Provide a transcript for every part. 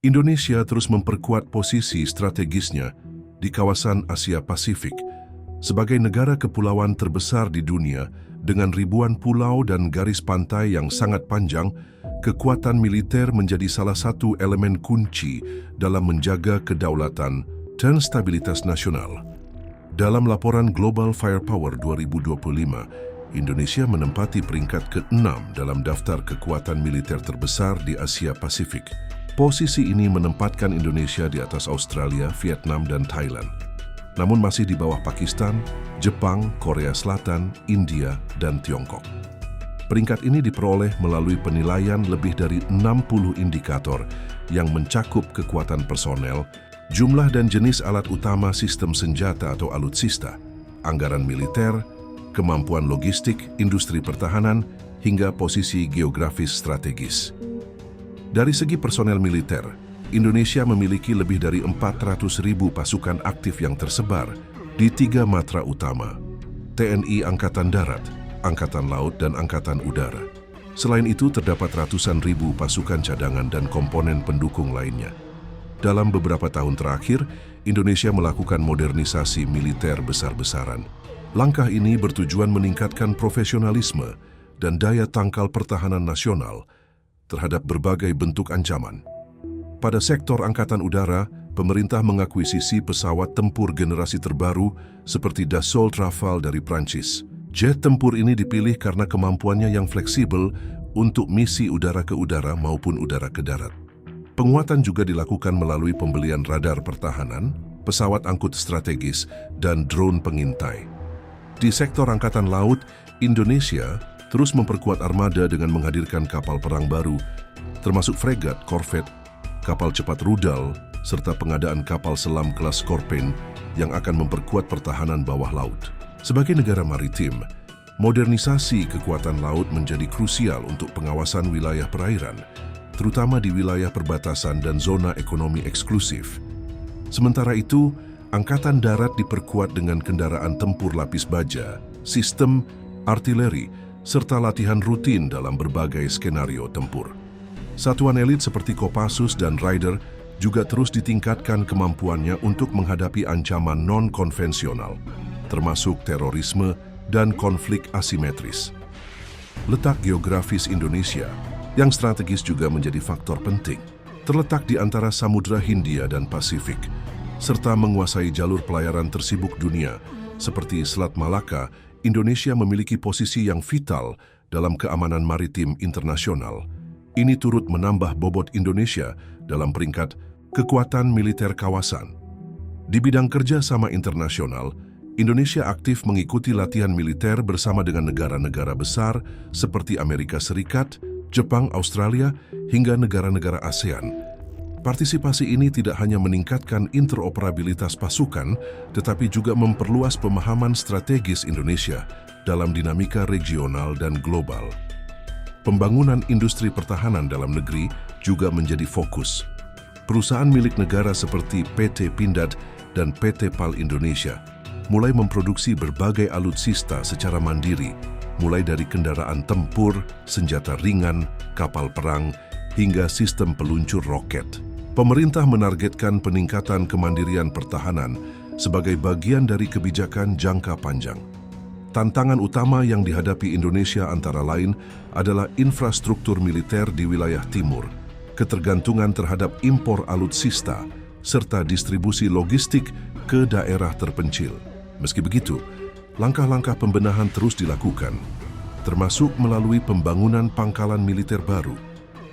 Indonesia terus memperkuat posisi strategisnya di kawasan Asia Pasifik sebagai negara kepulauan terbesar di dunia dengan ribuan pulau dan garis pantai yang sangat panjang. Kekuatan militer menjadi salah satu elemen kunci dalam menjaga kedaulatan dan stabilitas nasional. Dalam laporan Global Firepower 2025, Indonesia menempati peringkat ke-6 dalam daftar kekuatan militer terbesar di Asia Pasifik. Posisi ini menempatkan Indonesia di atas Australia, Vietnam, dan Thailand. Namun masih di bawah Pakistan, Jepang, Korea Selatan, India, dan Tiongkok. Peringkat ini diperoleh melalui penilaian lebih dari 60 indikator yang mencakup kekuatan personel, jumlah dan jenis alat utama sistem senjata atau alutsista, anggaran militer, kemampuan logistik, industri pertahanan, hingga posisi geografis strategis. Dari segi personel militer, Indonesia memiliki lebih dari 400.000 pasukan aktif yang tersebar di 3 matra utama: TNI Angkatan Darat, Angkatan Laut, dan Angkatan Udara. Selain itu, terdapat ratusan ribu pasukan cadangan dan komponen pendukung lainnya. Dalam beberapa tahun terakhir, Indonesia melakukan modernisasi militer besar-besaran. Langkah ini bertujuan meningkatkan profesionalisme dan daya tangkal pertahanan nasional terhadap berbagai bentuk ancaman. Pada sektor Angkatan Udara, pemerintah mengakuisisi pesawat tempur generasi terbaru seperti Dassault Rafale dari Prancis. Jet tempur ini dipilih karena kemampuannya yang fleksibel untuk misi udara ke udara maupun udara ke darat. Penguatan juga dilakukan melalui pembelian radar pertahanan, pesawat angkut strategis, dan drone pengintai. Di sektor Angkatan Laut, Indonesia terus memperkuat armada dengan menghadirkan kapal perang baru, termasuk fregat, korvet, kapal cepat rudal, serta pengadaan kapal selam kelas Scorpene yang akan memperkuat pertahanan bawah laut. Sebagai negara maritim, modernisasi kekuatan laut menjadi krusial untuk pengawasan wilayah perairan, terutama di wilayah perbatasan dan zona ekonomi eksklusif. Sementara itu, Angkatan Darat diperkuat dengan kendaraan tempur lapis baja, sistem artileri, serta latihan rutin dalam berbagai skenario tempur. Satuan elit seperti Kopassus dan Raider juga terus ditingkatkan kemampuannya untuk menghadapi ancaman non-konvensional, termasuk terorisme dan konflik asimetris. Letak geografis Indonesia yang strategis juga menjadi faktor penting. Terletak di antara Samudra Hindia dan Pasifik, serta menguasai jalur pelayaran tersibuk dunia seperti Selat Malaka. Indonesia memiliki posisi yang vital dalam keamanan maritim internasional. Ini turut menambah bobot Indonesia dalam peringkat kekuatan militer kawasan. Di bidang kerjasama internasional, Indonesia aktif mengikuti latihan militer bersama dengan negara-negara besar seperti Amerika Serikat, Jepang, Australia, hingga negara-negara ASEAN. Partisipasi ini tidak hanya meningkatkan interoperabilitas pasukan, tetapi juga memperluas pemahaman strategis Indonesia dalam dinamika regional dan global. Pembangunan industri pertahanan dalam negeri juga menjadi fokus. Perusahaan milik negara seperti PT Pindad dan PT PAL Indonesia mulai memproduksi berbagai alutsista secara mandiri, mulai dari kendaraan tempur, senjata ringan, kapal perang, hingga sistem peluncur roket. Pemerintah menargetkan peningkatan kemandirian pertahanan sebagai bagian dari kebijakan jangka panjang. Tantangan utama yang dihadapi Indonesia antara lain adalah infrastruktur militer di wilayah timur, ketergantungan terhadap impor alutsista, serta distribusi logistik ke daerah terpencil. Meski begitu, langkah-langkah pembenahan terus dilakukan, termasuk melalui pembangunan pangkalan militer baru,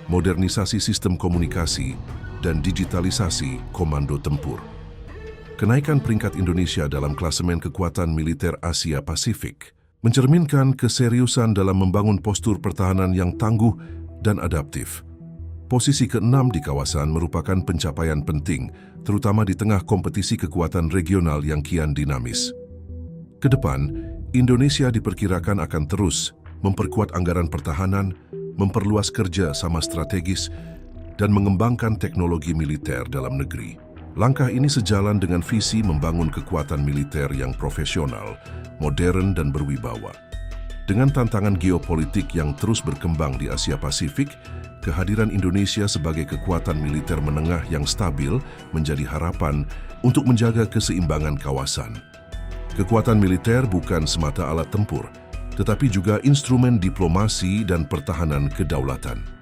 modernisasi sistem komunikasi, dan digitalisasi komando tempur. Kenaikan peringkat Indonesia dalam klasemen kekuatan militer Asia Pasifik mencerminkan keseriusan dalam membangun postur pertahanan yang tangguh dan adaptif. Posisi ke-6 di kawasan merupakan pencapaian penting, terutama di tengah kompetisi kekuatan regional yang kian dinamis. Kedepan, Indonesia diperkirakan akan terus memperkuat anggaran pertahanan, memperluas kerja sama strategis, dan mengembangkan teknologi militer dalam negeri. Langkah ini sejalan dengan visi membangun kekuatan militer yang profesional, modern, dan berwibawa. Dengan tantangan geopolitik yang terus berkembang di Asia Pasifik, kehadiran Indonesia sebagai kekuatan militer menengah yang stabil menjadi harapan untuk menjaga keseimbangan kawasan. Kekuatan militer bukan semata alat tempur, tetapi juga instrumen diplomasi dan pertahanan kedaulatan.